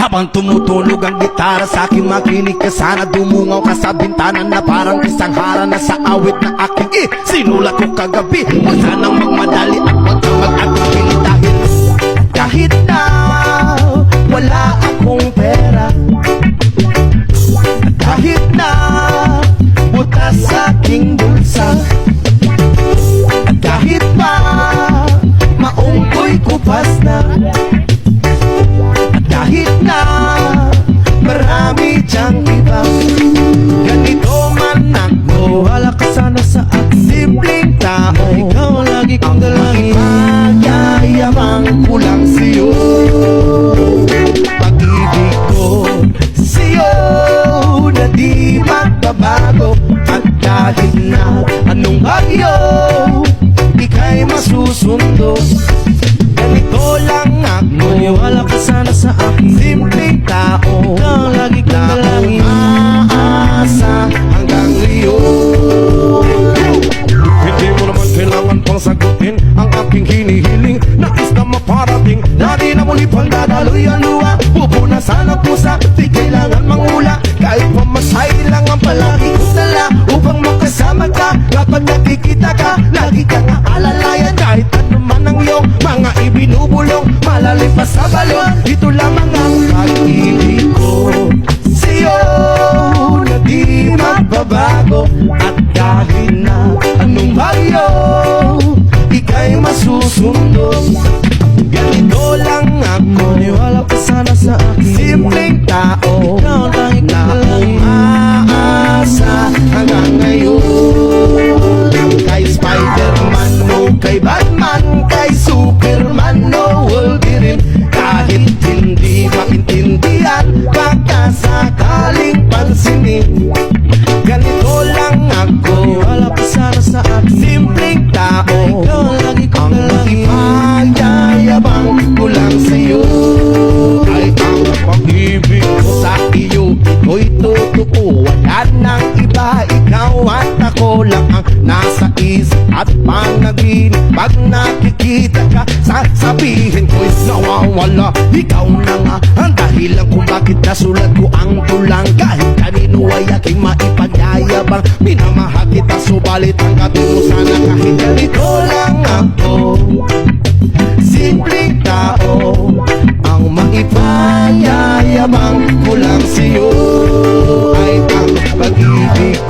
Habang tumutunog ang gitara sa aking makinig ka, sana dumungaw ka sa bintana na parang isang harana sa awit na aking sinulat ko kagabi. Huwag sanang magmadali at huwag kang mag-atubili dahil kahit na wala akong pera, kahit na butas sa aking bulsa, kahit pa maungkoy kupas na, kahit na marami diyang iba, ganito man ako, wala ka sana sa aking simpleng tao. Ikaw lagi kong dalangin, magyayabang ko lang sa'yo. Pag-ibig ko sa'yo na di magbabago, at kahit na anong bagyo ika'y masusundo. Ganito lang ako, maniwala ka sana sa aking simpleng tao. Ikaw lagi kong dalangin, aasa hanggang ngayon. Hindi mo naman kailangan pang sagutin ang aking hinihiling. Nais na maparating na di na muli pang dadaloy ang luha. Pupunasan ang pusa, di kailangan mangula. Kahit pamasahe lang ang palagi kong dala upang makasama ka. Kapag nakikita ka, lagi kang aalalayan. Kahit ano man ang iyong mga ibinubulong, malalim pa sa balon, ito lamang ang pag-ibig ko sa'yo na di magbabago. At kahit na anong bagyo ika'y masusundo. Ganito lang ako, maniwala ka sana sa akin simpleng tao. Ikaw lang na umaasa hanggang ngayon. Kay Spider-Man o kay Batman, kay Superman o Wolverine, kahit hindi maintindihan, pagkasakaling pansinin. Ganito lang ako, maniwala ka sana sa akin simpleng tao. Ikaw lagi kong dalangin, magyayabang ko lang sa'yo. Ay ang pag-ibig ko sa iyo, ito'y totoo, wala nang iba. Ikaw at ako lang ang nasa isip at panaginip. Pag nakikita ka, sasabihin ko'y nawawala. Ikaw na nga ang dahilan kung bakit nasulat ko ang tulang. Kahit kanino ay aking maipagyayabang, minamahal kita subalit ang gabi mo sana. Kahit ganito lang ako, simpleng tao, ang maipayayabang ko lang sa'yo ay ang pag-ibig